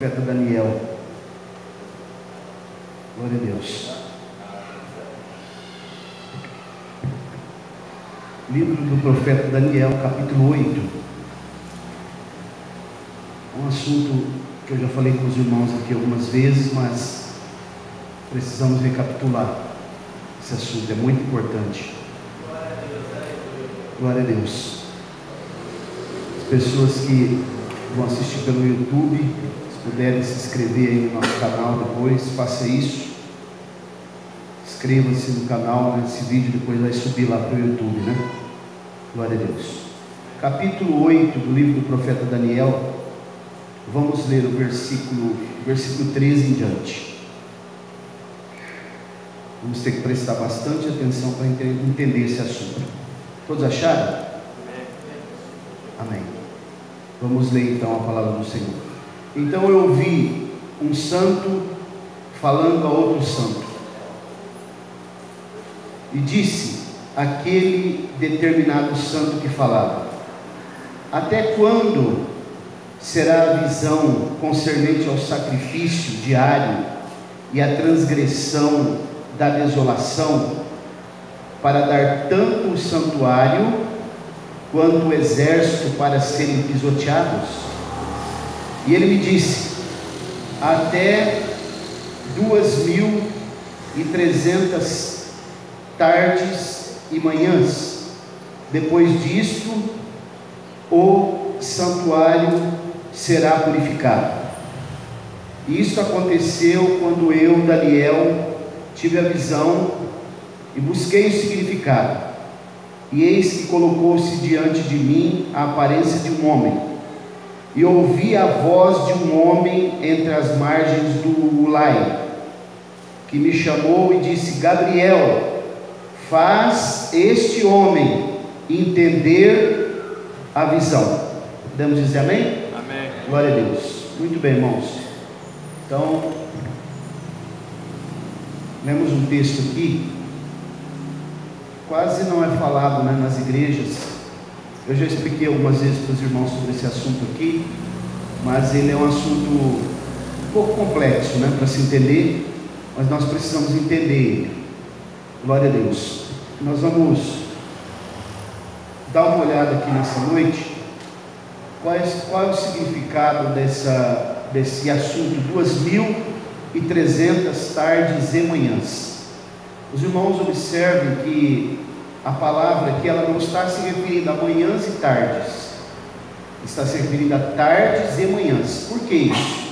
Profeta Daniel. Glória a Deus. Livro do profeta Daniel, capítulo 8. Um assunto que eu já falei com os irmãos aqui algumas vezes, mas precisamos recapitular. Esse assunto é muito importante. Glória a Deus. As pessoas que vão assistir pelo YouTube, se puderem se inscrever aí no nosso canal depois, faça isso. Inscreva-se no canal, né? Esse vídeo depois vai subir lá para o YouTube, né? Glória a Deus. Capítulo 8 do livro do profeta Daniel. Vamos ler o versículo 13 em diante. Vamos ter que prestar bastante atenção para entender esse assunto. Todos acharam? Amém. Vamos ler então a palavra do Senhor. Então eu ouvi um santo falando a outro santo, e disse aquele determinado santo que falava: até quando será a visão concernente ao sacrifício diário e à transgressão da desolação, para dar tanto o santuário quanto o exército para serem pisoteados? E ele me disse: até 2.300 tardes e manhãs. Depois disto, o santuário será purificado. E isto aconteceu quando eu, Daniel, tive a visão e busquei o significado. E eis que colocou-se diante de mim a aparência de um homem, e ouvi a voz de um homem entre as margens do Ulai, que me chamou e disse: Gabriel, faz este homem entender a visão. Podemos dizer amém? Amém. Glória a Deus. Muito bem, irmãos. Então, lemos um texto aqui, quase não é falado, né, nas igrejas. Eu já expliquei algumas vezes para os irmãos sobre esse assunto aqui, mas ele é um assunto um pouco complexo, né, para se entender, mas nós precisamos entender ele. Glória a Deus. Nós vamos dar uma olhada aqui nessa noite, qual é o significado desse assunto, 2.300 tardes e manhãs. Os irmãos observem que a palavra aqui, ela não está se referindo a manhãs e tardes, está se referindo a tardes e manhãs. Por que isso?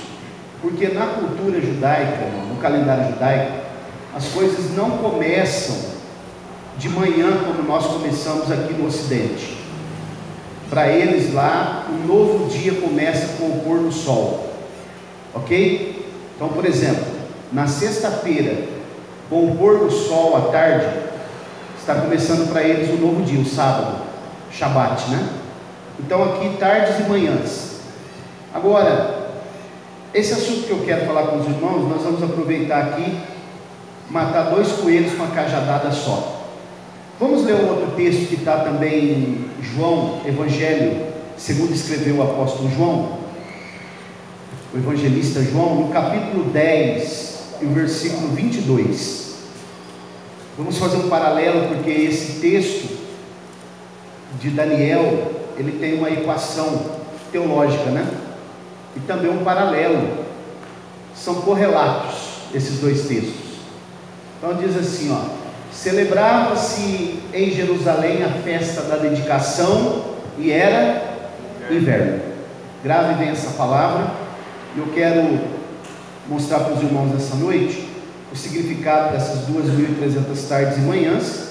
Porque na cultura judaica, no calendário judaico, as coisas não começam de manhã como nós começamos aqui no Ocidente. Para eles lá, o novo dia começa com o pôr do sol, ok? Então, por exemplo, na sexta-feira, com o pôr do sol à tarde, está começando para eles o novo dia, o sábado, Shabat, né? Então aqui tardes e manhãs. Agora, esse assunto que eu quero falar com os irmãos, nós vamos aproveitar aqui, matar dois coelhos com uma cajadada só. Vamos ler um outro texto que está também em João, Evangelho, segundo escreveu o apóstolo João, o evangelista João, no capítulo 10, e o versículo 22. Vamos fazer um paralelo, porque esse texto de Daniel, ele tem uma equação teológica, né? E também um paralelo. São correlatos esses dois textos. Então diz assim, ó: celebrava-se em Jerusalém a festa da dedicação, e era inverno. Grave bem essa palavra. Eu quero mostrar para os irmãos nessa noite o significado dessas 2.300 tardes e manhãs,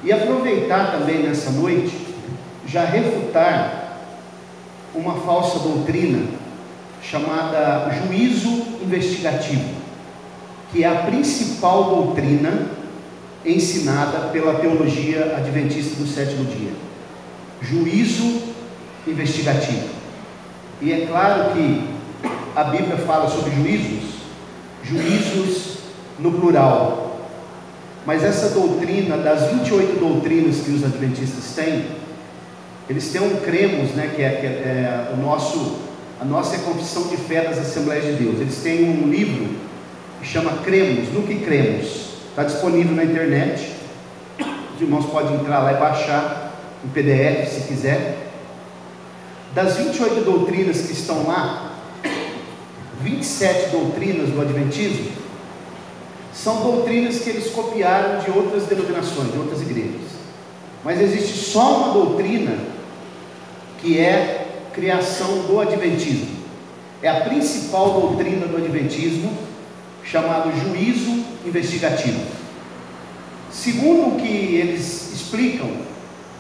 e aproveitar também nessa noite, já refutar uma falsa doutrina chamada juízo investigativo, que é a principal doutrina ensinada pela teologia adventista do sétimo dia. Juízo investigativo. E é claro que a Bíblia fala sobre juízos no plural, mas essa doutrina, das 28 doutrinas que os adventistas têm, eles têm um cremos, né, que é o nosso A nossa é a Confissão de Fé das Assembleias de Deus. Eles têm um livro que chama Cremos, no que cremos. Está disponível na internet. Os irmãos podem entrar lá e baixar em PDF se quiser. Das 28 doutrinas que estão lá, 27 doutrinas do Adventismo são doutrinas que eles copiaram de outras denominações, de outras igrejas. Mas existe só uma doutrina que é criação do Adventismo. É a principal doutrina do Adventismo, chamado juízo investigativo. Segundo o que eles explicam,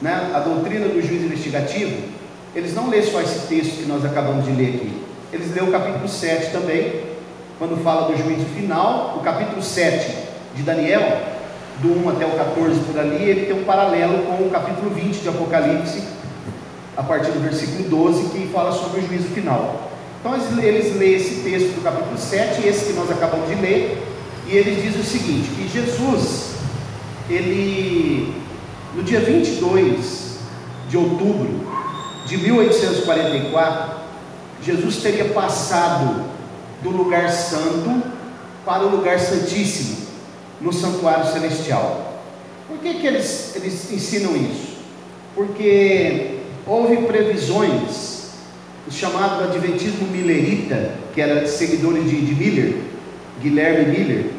né, a doutrina do juízo investigativo, eles não lêem só esse texto que nós acabamos de ler aqui. Eles lêem o capítulo 7 também, quando fala do juízo final. O capítulo 7 de Daniel, do 1 até o 14 por ali, ele tem um paralelo com o capítulo 20 de Apocalipse, a partir do versículo 12, que fala sobre o juízo final. Então eles leem esse texto do capítulo 7, esse que nós acabamos de ler, e eles dizem o seguinte, que Jesus, ele, no dia 22 de outubro de 1844, Jesus teria passado do lugar santo para o lugar santíssimo, no santuário celestial. Por que eles ensinam isso? Porque houve previsões, o chamado Adventismo Millerita, que era de seguidores de Miller, Guilherme Miller.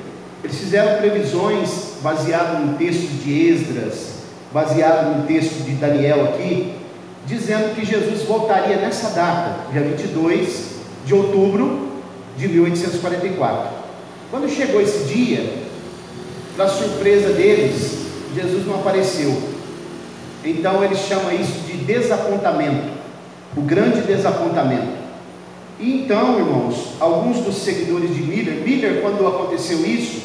Eles fizeram previsões baseado no texto de Esdras, baseado no texto de Daniel aqui, dizendo que Jesus voltaria nessa data, dia 22 de outubro de 1844. Quando chegou esse dia, para surpresa deles, Jesus não apareceu. Então eles chamam isso de desapontamento, o grande desapontamento. E então, irmãos, alguns dos seguidores de Miller, quando aconteceu isso,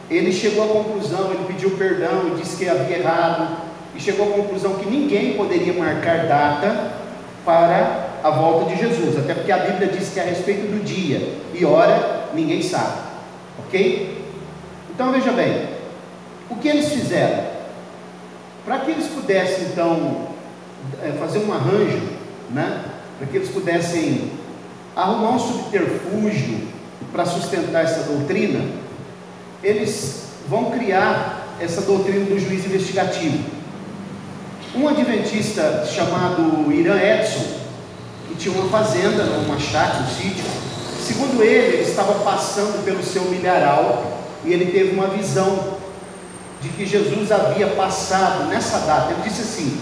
ele chegou à conclusão, ele pediu perdão e disse que havia errado, e chegou à conclusão que ninguém poderia marcar data para a volta de Jesus, até porque a Bíblia diz que a respeito do dia e hora, ninguém sabe, ok? Então veja bem, o que eles fizeram? Para que eles pudessem então fazer um arranjo, né? Para que eles pudessem arrumar um subterfúgio para sustentar essa doutrina, eles vão criar essa doutrina do juízo investigativo. Um adventista chamado Irã Edson, que tinha uma fazenda, uma chácara, um sítio, segundo ele estava passando pelo seu milharal e ele teve uma visão de que Jesus havia passado nessa data. Ele disse assim: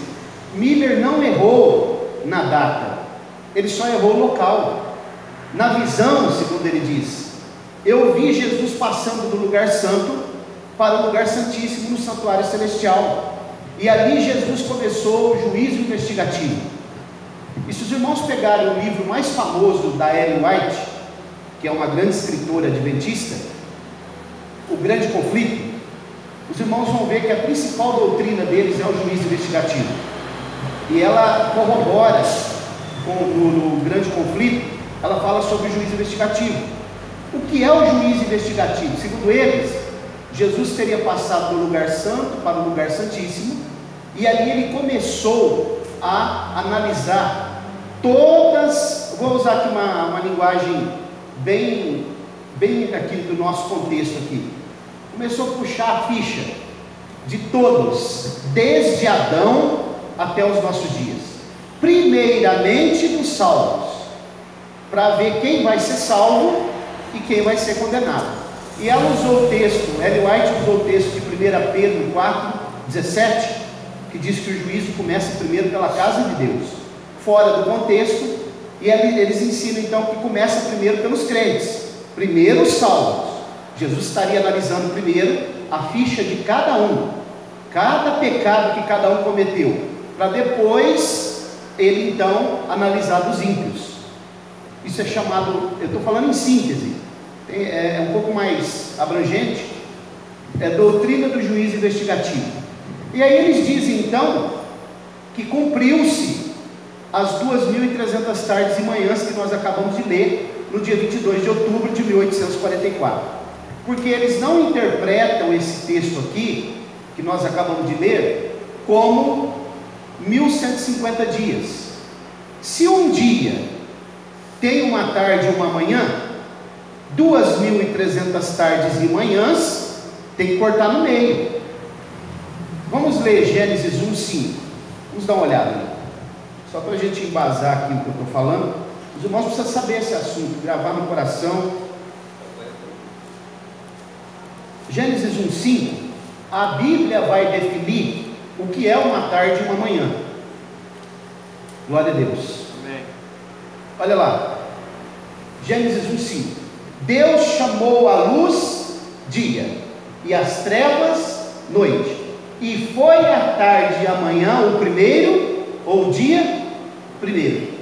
Miller não errou na data, ele só errou o local. Na visão, segundo ele diz, eu vi Jesus passando do lugar santo para o lugar santíssimo no santuário celestial, e ali Jesus começou o juízo investigativo. E se os irmãos pegarem o livro mais famoso da Ellen White, que é uma grande escritora adventista, O Grande Conflito, os irmãos vão ver que a principal doutrina deles é o juízo investigativo, e ela corrobora no Grande Conflito. Ela fala sobre o juízo investigativo. O que é o juízo investigativo? Segundo eles, Jesus teria passado do lugar santo para o lugar santíssimo, e ali ele começou a analisar todas, vou usar aqui uma linguagem bem aqui do nosso contexto aqui, começou a puxar a ficha de todos, desde Adão até os nossos dias, primeiramente dos salvos, para ver quem vai ser salvo e quem vai ser condenado. E ela usou o texto, Ellen White usou o texto de 1 Pedro 4:17, que diz que o juízo começa primeiro pela casa de Deus, fora do contexto, e eles ensinam então que começa primeiro pelos crentes, primeiro os salvos. Jesus estaria analisando primeiro a ficha de cada um, cada pecado que cada um cometeu, para depois ele então analisar dos ímpios. Isso é chamado, eu estou falando em síntese, é um pouco mais abrangente, é doutrina do juízo investigativo. E aí eles dizem então que cumpriu-se as 2.300 tardes e manhãs que nós acabamos de ler no dia 22 de outubro de 1844, porque eles não interpretam esse texto aqui que nós acabamos de ler como 1150 dias. Se um dia tem uma tarde e uma manhã, 2.300 tardes e manhãs, tem que cortar no meio. Vamos ler Gênesis 1:5. Vamos dar uma olhada ali, só para a gente embasar aqui o que eu estou falando. Os irmãos precisam saber esse assunto, gravar no coração. Gênesis 1:5, a Bíblia vai definir o que é uma tarde e uma manhã. Glória a Deus. Amém. Olha lá, Gênesis 1:5. Deus chamou a luz dia e as trevas noite, e foi a tarde e a manhã o primeiro, ou o dia primeiro.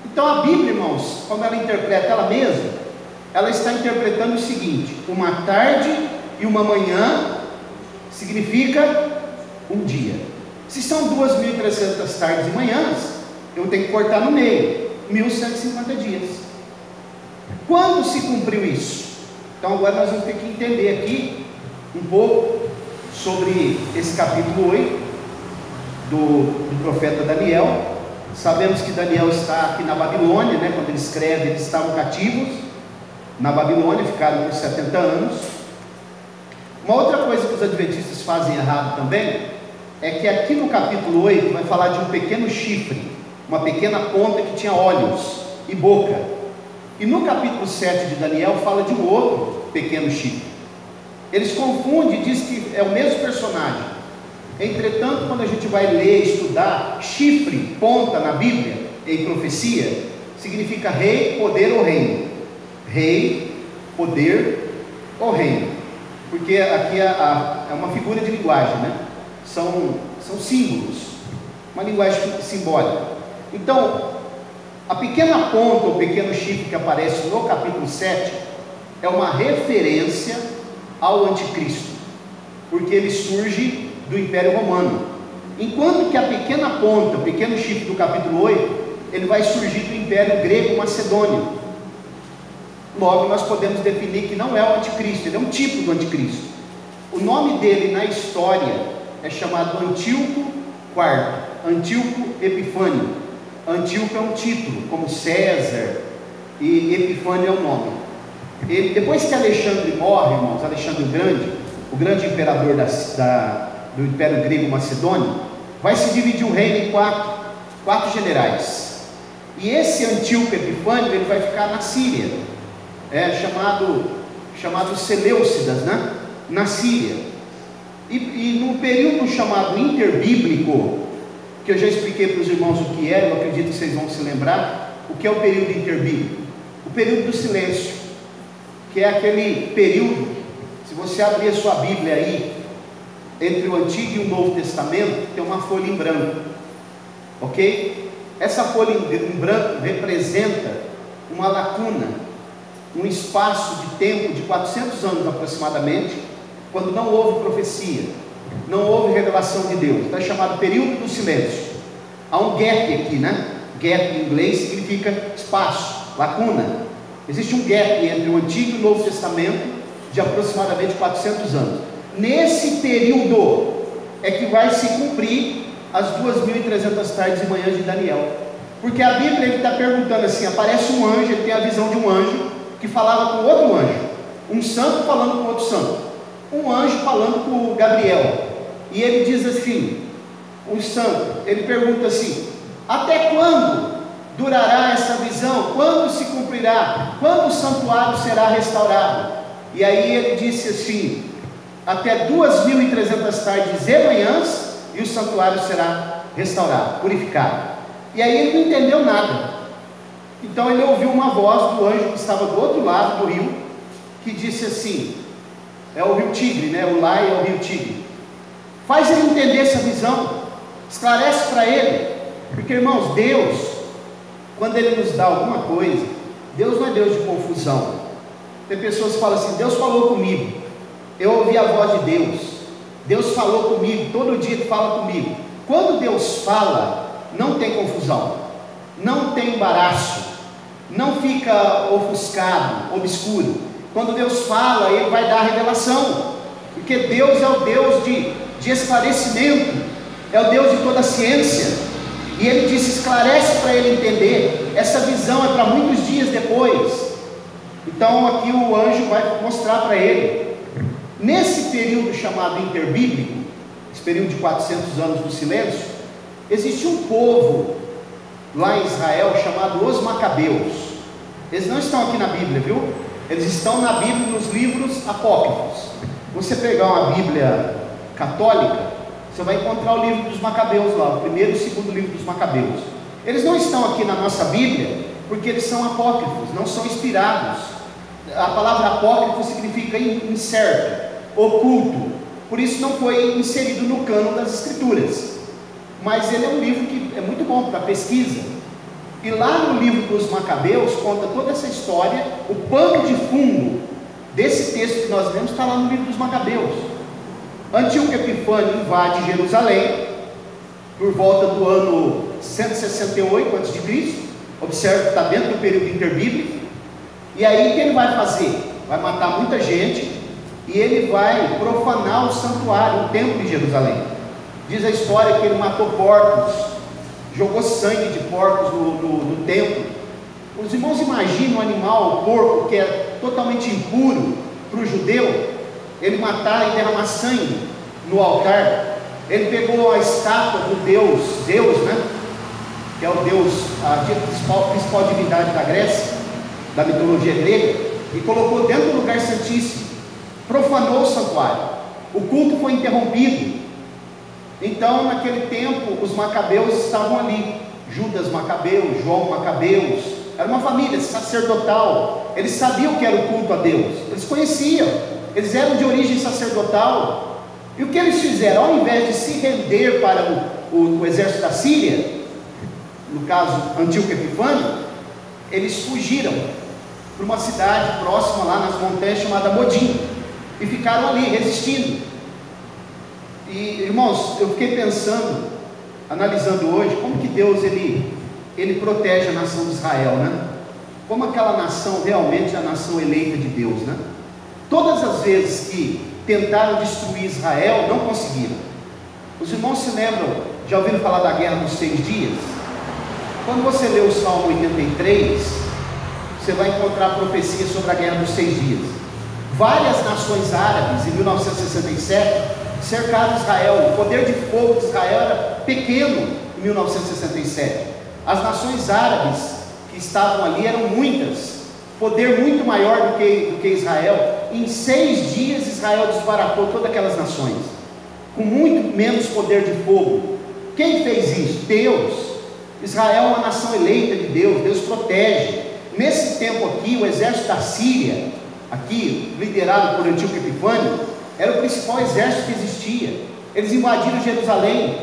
Então a Bíblia, irmãos, quando ela interpreta ela mesma, ela está interpretando o seguinte: uma tarde e uma manhã significa um dia. Se são 2.300 tardes e manhãs, eu tenho que cortar no meio, 1.150 dias. Quando se cumpriu isso? Então agora nós vamos ter que entender aqui um pouco sobre esse capítulo 8 do profeta Daniel. Sabemos que Daniel está aqui na Babilônia, né? Quando ele escreve, eles estavam cativos na Babilônia, ficaram por 70 anos. Uma outra coisa que os adventistas fazem errado também, é que aqui no capítulo 8 vai falar de um pequeno chifre, uma pequena ponta que tinha olhos e boca, e no capítulo 7 de Daniel fala de um outro pequeno chifre. Eles confundem e dizem que é o mesmo personagem. Entretanto, quando a gente vai ler e estudar, chifre, ponta na Bíblia, em profecia, significa rei, poder ou reino. Rei, poder ou reino. Porque aqui é uma figura de linguagem, né? São símbolos, uma linguagem simbólica. Então, a pequena ponta ou pequeno chifre que aparece no capítulo 7 é uma referência ao anticristo, porque ele surge do Império Romano, enquanto que a pequena ponta, o pequeno chifre do capítulo 8, ele vai surgir do Império Grego Macedônio. Logo nós podemos definir que não é o anticristo, ele é um tipo do anticristo. O nome dele na história é chamado Antíoco IV, Antíoco Epifânio. Antíoco é um título, como César, e Epifânio é o nome. Depois que Alexandre morre, irmãos, Alexandre o grande imperador do Império Grego Macedônio, vai se dividir o reino em quatro generais. E esse Antíoco Epifânio, ele vai ficar na Síria, chamado Seleucidas, né? Na Síria. E no período chamado interbíblico, que eu já expliquei para os irmãos o que é, eu acredito que vocês vão se lembrar, o que é o período interbíblico? O período do silêncio, que é aquele período, se você abrir a sua Bíblia aí, entre o Antigo e o Novo Testamento, tem uma folha em branco, ok? Essa folha em branco representa uma lacuna, um espaço de tempo de 400 anos aproximadamente, quando não houve profecia, não houve revelação de Deus. Está chamado período do silêncio. Há um gap aqui, né? Gap em inglês significa espaço, lacuna. Existe um gap entre o Antigo e o Novo Testamento de aproximadamente 400 anos. Nesse período é que vai se cumprir as 2.300 tardes e manhãs de Daniel, porque a Bíblia está perguntando assim, aparece um anjo, ele tem a visão de um anjo que falava com outro anjo, um santo falando com outro santo, um anjo falando com Gabriel, e ele diz assim, o santo, ele pergunta assim, até quando durará essa visão? Quando se cumprirá? Quando o santuário será restaurado? E aí ele disse assim, até 2.300 tardes e manhãs, e o santuário será restaurado, purificado. E aí ele não entendeu nada. Então ele ouviu uma voz do anjo que estava do outro lado do rio, que disse assim, é o rio Tigre, né? O Lai é o rio Tigre. Faz ele entender essa visão, esclarece para ele, porque irmãos, Deus, quando Ele nos dá alguma coisa, Deus não é Deus de confusão. Tem pessoas que falam assim, Deus falou comigo, eu ouvi a voz de Deus, Deus falou comigo, todo dia Ele fala comigo. Quando Deus fala, não tem confusão, não tem embaraço, não fica ofuscado, obscuro. Quando Deus fala, Ele vai dar revelação, porque Deus é o Deus de esclarecimento, é o Deus de toda a ciência. E ele disse: esclarece para ele entender, essa visão é para muitos dias depois. Então aqui o anjo vai mostrar para ele, nesse período chamado interbíblico, esse período de 400 anos do silêncio, existe um povo lá em Israel chamado os Macabeus. Eles não estão aqui na Bíblia, viu? Eles estão na Bíblia, nos livros apócrifos. Você pegar uma Bíblia católica, você vai encontrar o livro dos Macabeus lá, o primeiro e o segundo livro dos Macabeus. Eles não estão aqui na nossa Bíblia porque eles são apócrifos, não são inspirados. A palavra apócrifo significa incerto, oculto, por isso não foi inserido no cânon das Escrituras. Mas ele é um livro que é muito bom para pesquisa. E lá no livro dos Macabeus conta toda essa história. O pano de fundo desse texto que nós lemos está lá no livro dos Macabeus. Antíoco Epifânio invade Jerusalém por volta do ano 168 a.C. Observe que está dentro do período interbíblico. E aí o que ele vai fazer? Vai matar muita gente e ele vai profanar o santuário, o templo de Jerusalém. Diz a história que ele matou porcos, jogou sangue de porcos no templo. Os irmãos imaginam um animal, o porco, que é totalmente impuro para o judeu, ele matar e derramar sangue no altar. Ele pegou a estátua do Zeus, né? Que é o Deus, a principal divindade da Grécia, da mitologia grega, e colocou dentro do lugar santíssimo, profanou o santuário. O culto foi interrompido. Então naquele tempo os Macabeus estavam ali, Judas Macabeu, João Macabeus, era uma família sacerdotal. Eles sabiam o que era o culto a Deus, eles conheciam, eles eram de origem sacerdotal. E o que eles fizeram? Ao invés de se render para o exército da Síria, no caso Antíoco Epifânio, eles fugiram para uma cidade próxima lá nas montanhas chamada Modim, e ficaram ali resistindo. E irmãos, eu fiquei pensando, analisando hoje, como que Deus ele protege a nação de Israel, né? Como aquela nação realmente é a nação eleita de Deus, né? Todas as vezes que tentaram destruir Israel, não conseguiram. Os irmãos se lembram, já ouviram falar da guerra dos 6 dias? Quando você lê o Salmo 83, você vai encontrar profecias sobre a guerra dos 6 dias. Várias nações árabes, em 1967, cercaram Israel. O poder de fogo de Israel era pequeno em 1967. As nações árabes que estavam ali eram muitas, poder muito maior do que Israel. Em 6 dias Israel desbaratou todas aquelas nações, com muito menos poder de fogo. Quem fez isso? Deus. Israel é uma nação eleita de Deus, Deus protege. Nesse tempo aqui, o exército da Síria, aqui liderado por Antíoco Epifânio, era o principal exército que existia. Eles invadiram Jerusalém.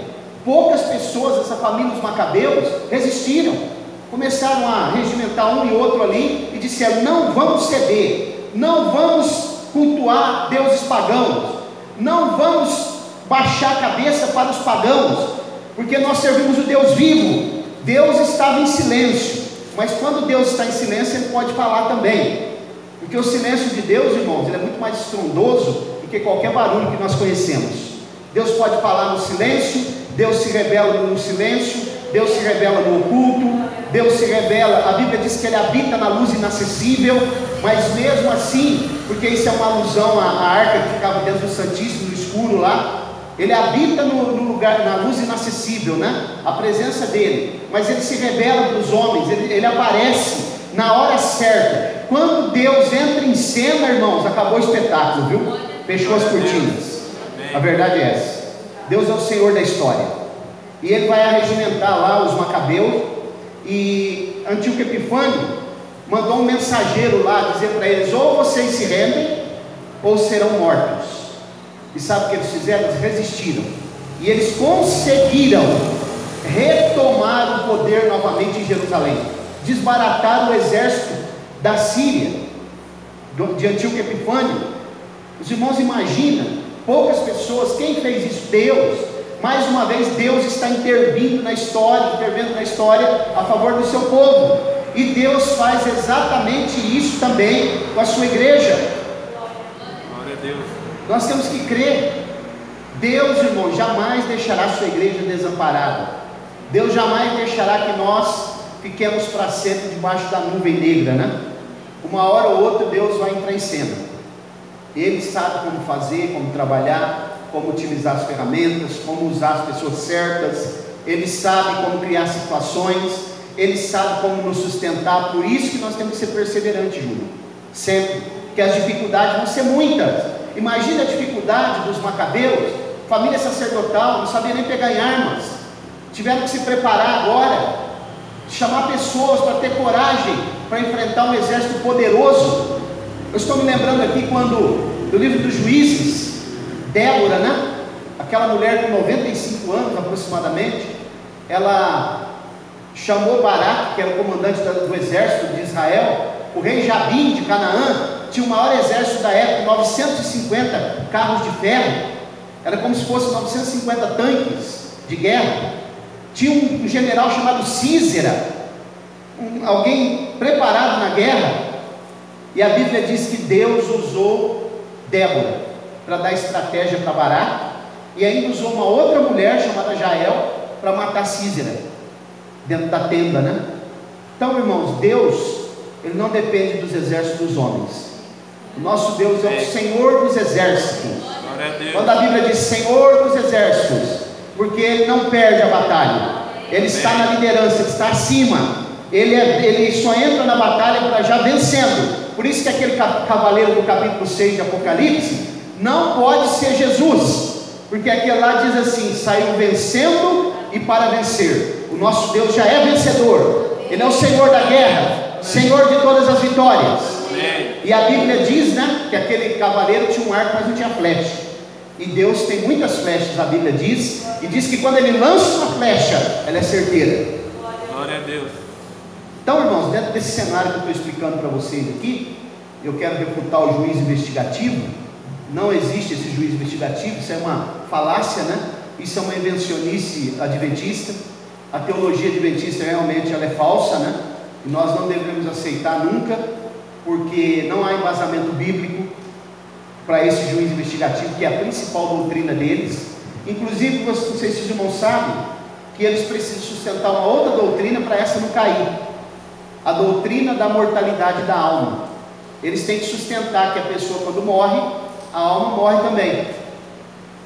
Poucas pessoas, essa família dos Macabeus, resistiram. Começaram a regimentar um e outro ali e disseram: não vamos ceder, não vamos cultuar deuses pagãos, não vamos baixar a cabeça para os pagãos, porque nós servimos o Deus vivo. Deus estava em silêncio, mas quando Deus está em silêncio, Ele pode falar também, porque o silêncio de Deus, irmãos, ele é muito mais estrondoso do que qualquer barulho que nós conhecemos. Deus pode falar no silêncio, Deus se revela no silêncio, Deus se revela no oculto, Deus se revela, a Bíblia diz que Ele habita na luz inacessível, mas mesmo assim, porque isso é uma alusão à arca que ficava dentro do Santíssimo, no escuro lá, Ele habita no lugar, na luz inacessível, né? A presença dEle, mas Ele se revela para os homens, ele aparece na hora certa. Quando Deus entra em cena, irmãos, acabou o espetáculo, viu? Fechou as cortinas. A verdade é essa. Deus é o Senhor da história, e Ele vai arregimentar lá os Macabeus. E Antíoco Epifânio mandou um mensageiro lá dizer para eles: ou vocês se rendem, ou serão mortos. E sabe o que eles fizeram? Eles resistiram, e eles conseguiram retomar o poder novamente em Jerusalém, desbarataram o exército da Síria, de Antíoco Epifânio. Os irmãos imaginam, poucas pessoas, quem fez isso? Deus. Mais uma vez Deus está intervindo na história a favor do seu povo, e Deus faz exatamente isso também com a sua igreja. Glória a Deus. Nós temos que crer. Deus, irmão, jamais deixará a sua igreja desamparada. Deus jamais deixará que nós fiquemos para sempre debaixo da nuvem negra, né? Uma hora ou outra Deus vai entrar em cena. Ele sabe como fazer, como trabalhar, como utilizar as ferramentas, como usar as pessoas certas. Ele sabe como criar situações, Ele sabe como nos sustentar. Por isso que nós temos que ser perseverantes, Júlio, sempre, porque as dificuldades vão ser muitas. Imagina a dificuldade dos macabeus, família sacerdotal, não sabia nem pegar em armas, tiveram que se preparar agora, chamar pessoas para ter coragem para enfrentar um exército poderoso. Eu estou me lembrando aqui quando, do livro dos Juízes, Débora, né? Aquela mulher com 95 anos aproximadamente, ela chamou Baraque, que era o comandante do exército de Israel. O rei Jabim de Canaã tinha o maior exército da época, 950 carros de ferro, era como se fossem 950 tanques de guerra. Tinha um general chamado Císera, alguém preparado na guerra, e a Bíblia diz que Deus usou Débora para dar estratégia para Baraque, e ainda usou uma outra mulher chamada Jael para matar Císera dentro da tenda, né? Então, irmãos, Deus, Ele não depende dos exércitos dos homens. O nosso Deus é o Senhor dos exércitos. Quando a Bíblia diz Senhor dos exércitos, porque Ele não perde a batalha, Ele está na liderança, Ele está acima, Ele só entra na batalha para já vencendo. Por isso que aquele cavaleiro do capítulo 6 de Apocalipse não pode ser Jesus, porque aquele lá diz assim: saiu vencendo e para vencer. O nosso Deus já é vencedor, Ele é o Senhor da guerra, Senhor de todas as vitórias. E a Bíblia diz, né, que aquele cavaleiro tinha um arco, mas não tinha flecha. E Deus tem muitas flechas, a Bíblia diz, e diz que quando Ele lança uma flecha, ela é certeira. Glória a Deus. Então, irmãos, dentro desse cenário que eu estou explicando para vocês aqui, eu quero refutar o juízo investigativo. Não existe esse juízo investigativo, isso é uma falácia, né? Isso é uma invencionice adventista. A teologia adventista realmente ela é falsa, né? E nós não devemos aceitar nunca, porque não há embasamento bíblico para esse juízo investigativo, que é a principal doutrina deles. Inclusive, não sei se os irmãos sabem, que eles precisam sustentar uma outra doutrina para essa não cair, a doutrina da mortalidade da alma. Eles têm que sustentar que a pessoa, quando morre, a alma morre também,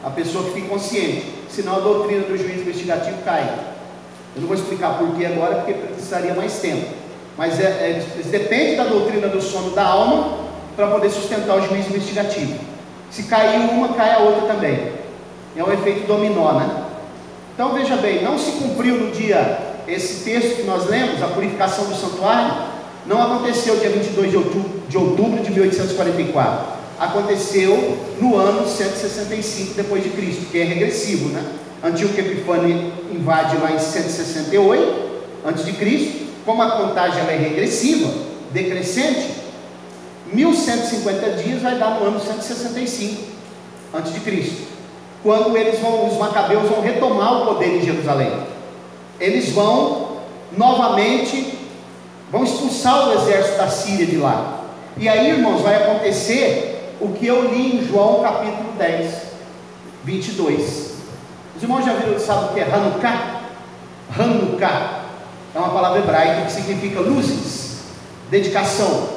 a pessoa que fica consciente, senão a doutrina do juízo investigativo cai. Eu não vou explicar porquê agora, porque precisaria mais tempo, mas eles dependem da doutrina do sono da alma para poder sustentar o juízo investigativo. Se cair uma, cai a outra também. É um efeito dominó, né? Então veja bem, não se cumpriu no dia, esse texto que nós lemos, a purificação do santuário, não aconteceu dia 22 de outubro de 1844, aconteceu no ano 165 depois de Cristo, que é regressivo, né? Antíoco Epifânio invade lá em 168 antes de Cristo. Como a contagem ela é regressiva, decrescente, 1150 dias vai dar no ano 165 antes de Cristo, quando os macabeus vão retomar o poder em Jerusalém. Eles vão novamente, vão expulsar o exército da Síria de lá. E aí, irmãos, vai acontecer o que eu li em João capítulo 10, 22. Os irmãos já viram, sabem o que é Hanukkah? Hanukkah é uma palavra hebraica que significa luzes, dedicação,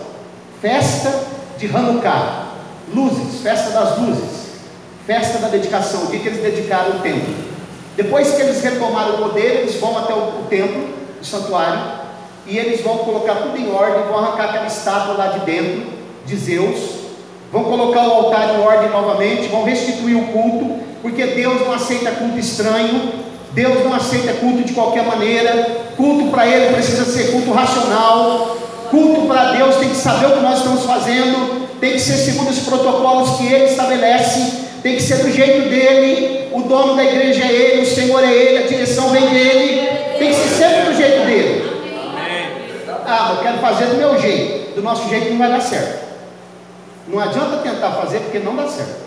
festa de Hanukkah, luzes, festa das luzes, festa da dedicação. O que eles dedicaram o templo? Depois que eles retomaram o poder, eles vão até o templo, o santuário, e eles vão colocar tudo em ordem, vão arrancar aquela estátua lá de dentro de Zeus, vão colocar o altar em ordem novamente, vão restituir o culto, porque Deus não aceita culto estranho, Deus não aceita culto de qualquer maneira. Culto para Ele precisa ser culto racional. Culto para Deus tem que saber o que nós estamos fazendo, tem que ser segundo os protocolos que Ele estabelece, tem que ser do jeito dEle. O dono da igreja é Ele, o Senhor é Ele, a direção vem dEle, tem que ser sempre do jeito dEle. Ah, eu quero fazer do meu jeito, do nosso jeito não vai dar certo. Não adianta tentar fazer, porque não dá certo.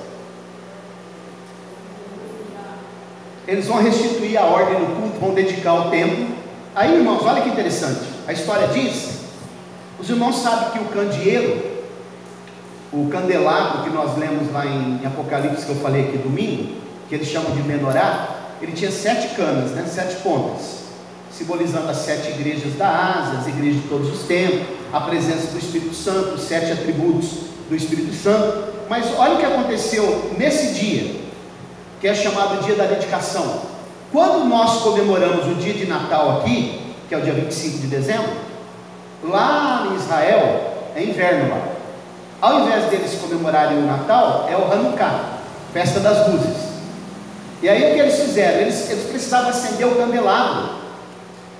Eles vão restituir a ordem do culto, vão dedicar o templo. Aí, irmãos, olha que interessante, a história diz, os irmãos sabem que o candeeiro, o candelabro que nós lemos lá em Apocalipse, que eu falei aqui domingo, que eles chamam de menorá, ele tinha 7 canas, né, 7 pontas. simbolizando as 7 igrejas da Ásia, as igrejas de todos os tempos, a presença do Espírito Santo, os 7 atributos do Espírito Santo. Mas olha o que aconteceu nesse dia, que é chamado dia da dedicação. Quando nós comemoramos o dia de Natal aqui, que é o dia 25 de dezembro, lá em Israel é inverno lá. Ao invés deles comemorarem o Natal, é o Hanukkah, festa das luzes. E aí o que eles fizeram? Eles precisavam acender o candelabro.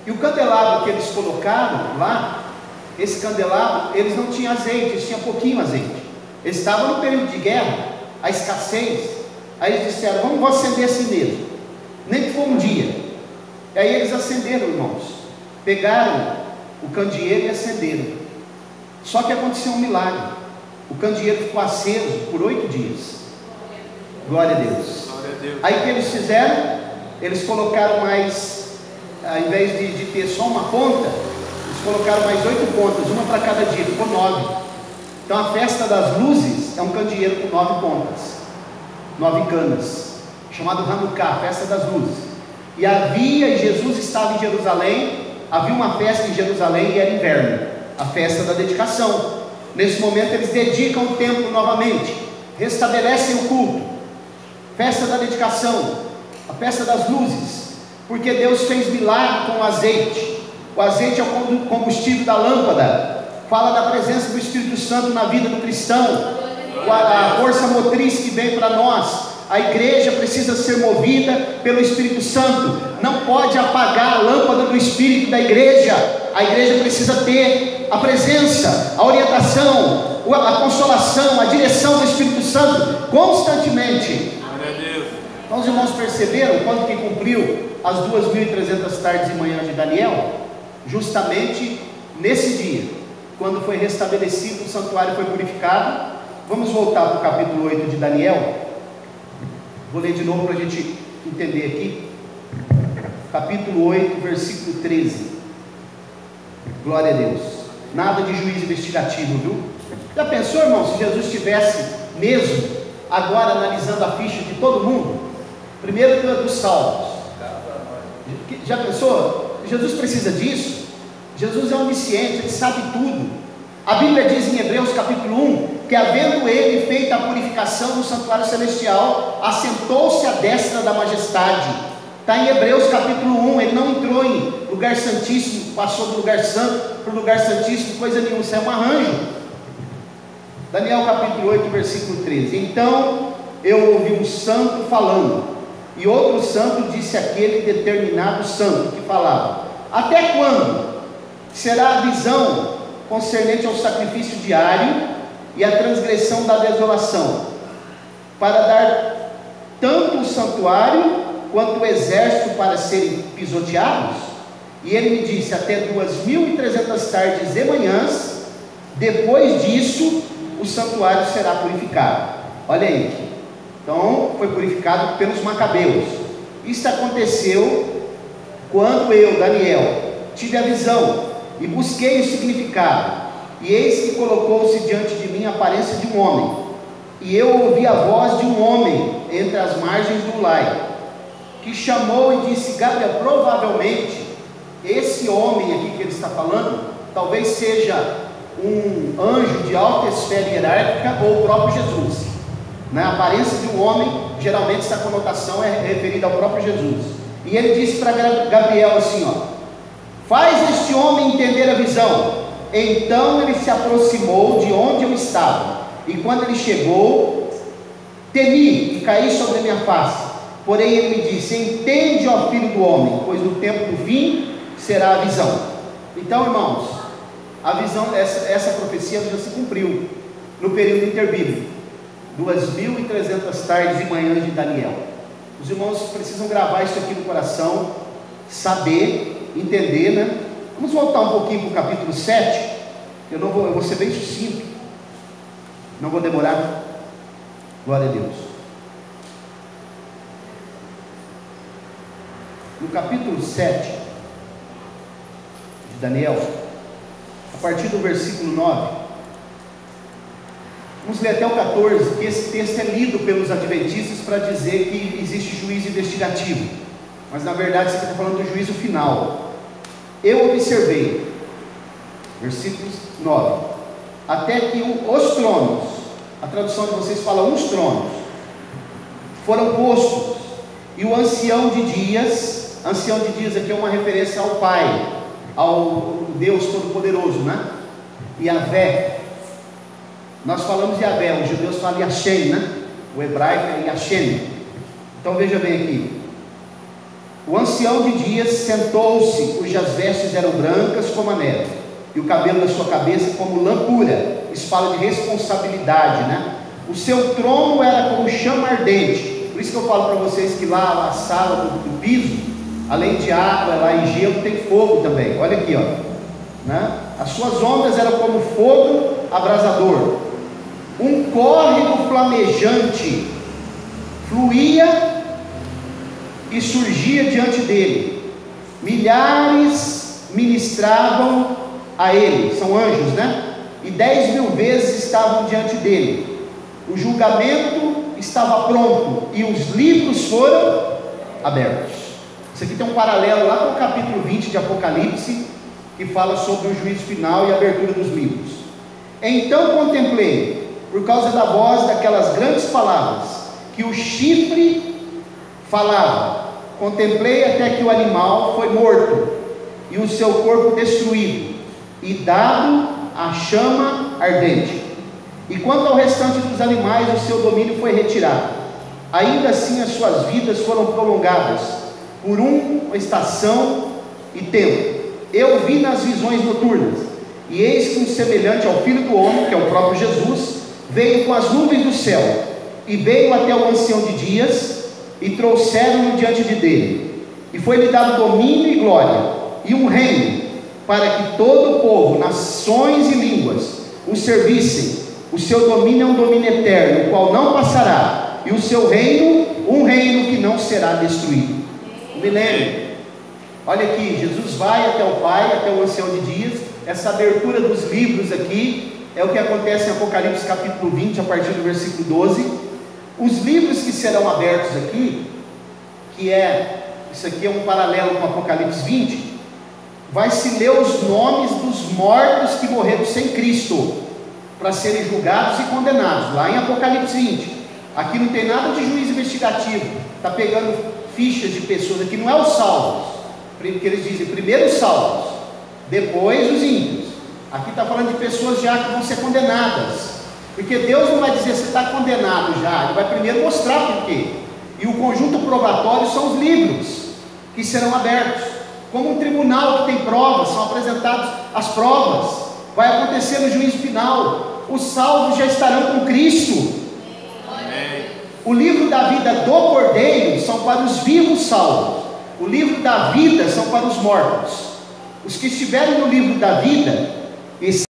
E o candelabro que eles colocaram lá, esse candelabro, eles não tinham azeite, eles tinham pouquinho azeite. Eles estavam no período de guerra, a escassez. Aí eles disseram, vamos acender assim mesmo, nem que for um dia. E aí eles acenderam, irmãos. Pegaram o candeeiro e acenderam. Só que aconteceu um milagre. O candeeiro ficou aceso por 8 dias. Glória a Deus. Glória a Deus. Aí o que eles fizeram? Eles colocaram mais, ao invés de ter só uma ponta, eles colocaram mais 8 pontas, uma para cada dia, ficou 9. Então a festa das luzes é um candeeiro com 9 pontas, 9 canas, chamado Hanukkah, a festa das luzes. E Jesus estava em Jerusalém, havia uma festa em Jerusalém e era inverno, a festa da dedicação. Nesse momento eles dedicam o templo novamente, restabelecem o culto, festa da dedicação, a festa das luzes, porque Deus fez milagre com o azeite. O azeite é o combustível da lâmpada, fala da presença do Espírito Santo na vida do cristão, a força motriz que vem para nós. A igreja precisa ser movida pelo Espírito Santo, não pode apagar a lâmpada do Espírito da igreja. A igreja precisa ter a presença, a orientação, a consolação, a direção do Espírito Santo constantemente. Então os irmãos perceberam quando que cumpriu as 2.300 tardes e manhãs de Daniel? Justamente nesse dia, quando foi restabelecido, o santuário foi purificado. Vamos voltar para o capítulo 8 de Daniel. Vou ler de novo para a gente entender aqui. Capítulo 8, versículo 13. Glória a Deus. Nada de juízo investigativo, viu? Já pensou, irmão, se Jesus estivesse mesmo agora analisando a ficha de todo mundo? Primeiro dos salvos. Já pensou? Jesus precisa disso? Jesus é onisciente, ele sabe tudo. A Bíblia diz em Hebreus capítulo 1, que havendo ele feito a purificação no santuário celestial, assentou-se à destra da majestade. Está em Hebreus capítulo 1, ele não entrou em lugar santíssimo, passou do lugar santo para o lugar santíssimo, coisa nenhuma, isso é um arranjo. Daniel capítulo 8, versículo 13. Então eu ouvi um santo falando, e outro santo disse àquele determinado santo que falava: até quando será a visão concernente ao sacrifício diário e à transgressão da desolação, para dar tanto o santuário quanto o exército para serem pisoteados? E ele me disse: até 2.300 tardes e manhãs, depois disso o santuário será purificado. Olha aí, então foi purificado pelos macabeus. Isso aconteceu quando eu, Daniel, tive a visão e busquei o significado, e eis que colocou-se diante de mim a aparência de um homem, e eu ouvi a voz de um homem entre as margens do Ulai, que chamou e disse: Gabriel, provavelmente esse homem aqui que ele está falando, talvez seja um anjo de alta esfera hierárquica ou o próprio Jesus. Na aparência de um homem, geralmente essa conotação é referida ao próprio Jesus. E ele disse para Gabriel assim, ó: faz este homem entender a visão. Então ele se aproximou de onde eu estava, e quando ele chegou, temi e caí sobre a minha face. Porém ele me disse: entende, ó filho do homem, pois no tempo do fim será a visão. Então, irmãos, a visão, essa profecia já se cumpriu no período interbíblico, 2.300 tardes e manhãs de Daniel. Os irmãos precisam gravar isso aqui no coração, saber, entender, né? Vamos voltar um pouquinho para o capítulo 7. Eu vou ser bem sucinto, não vou demorar. Glória a Deus. No capítulo 7 de Daniel, a partir do versículo 9, vamos ler até o 14, que esse texto é lido pelos adventistas para dizer que existe juízo investigativo, mas na verdade você está falando do juízo final. eu observei, versículos 9, até que os tronos, a tradução de vocês fala uns tronos, foram postos, e o ancião de dias aqui é uma referência ao Pai, ao Deus Todo-Poderoso, né? Yahvé, nós falamos Yahvé, os judeus falam Yashem, né? O hebraico é Yashem. Então veja bem aqui, o ancião de dias sentou-se, cujas vestes eram brancas como a neve, e o cabelo da sua cabeça como lã pura. Isso fala de responsabilidade, né? O seu trono era como chama ardente. Por isso que eu falo para vocês que lá a sala do piso, além de água lá e gelo, tem fogo também. Olha aqui, ó, né? As suas ondas eram como fogo abrasador. Um córrego flamejante fluía e surgia diante dele. Milhares ministravam a ele, são anjos, né? E 10.000 vezes estavam diante dele. O julgamento estava pronto e os livros foram abertos. Isso aqui tem um paralelo lá com o capítulo 20 de Apocalipse, que fala sobre o juízo final e a abertura dos livros. Então contemplei, por causa da voz daquelas grandes palavras que o chifre falava, contemplei até que o animal foi morto e o seu corpo destruído e dado à chama ardente. E quanto ao restante dos animais, o seu domínio foi retirado. Ainda assim as suas vidas foram prolongadas por uma estação e tempo. Eu vi nas visões noturnas, e eis que um semelhante ao Filho do Homem, que é o próprio Jesus, veio com as nuvens do céu, e veio até o ancião de dias, e trouxeram-no diante de dele, e foi-lhe dado domínio e glória, e um reino, para que todo o povo, nações e línguas, o servissem. O seu domínio é um domínio eterno, o qual não passará, e o seu reino, um reino que não será destruído. O milênio. Olha aqui, Jesus vai até o Pai, até o ancião de dias. Essa abertura dos livros aqui é o que acontece em Apocalipse capítulo 20, a partir do versículo 12. Os livros que serão abertos aqui, isso aqui é um paralelo com Apocalipse 20, vai se ler os nomes dos mortos que morreram sem Cristo, para serem julgados e condenados, lá em Apocalipse 20. Aqui não tem nada de juízo investigativo, está pegando fichas de pessoas, aqui não é os salvos, porque eles dizem primeiro os salvos, depois os ímpios. Aqui está falando de pessoas já que vão ser condenadas, porque Deus não vai dizer você está condenado já, Ele vai primeiro mostrar por quê. E o conjunto probatório são os livros que serão abertos, como um tribunal que tem provas, são apresentadas as provas, vai acontecer no juízo final. Os salvos já estarão com Cristo. Amém. O livro da vida do Cordeiro são para os vivos salvos, o livro da vida são para os mortos. Os que estiverem no livro da vida, esse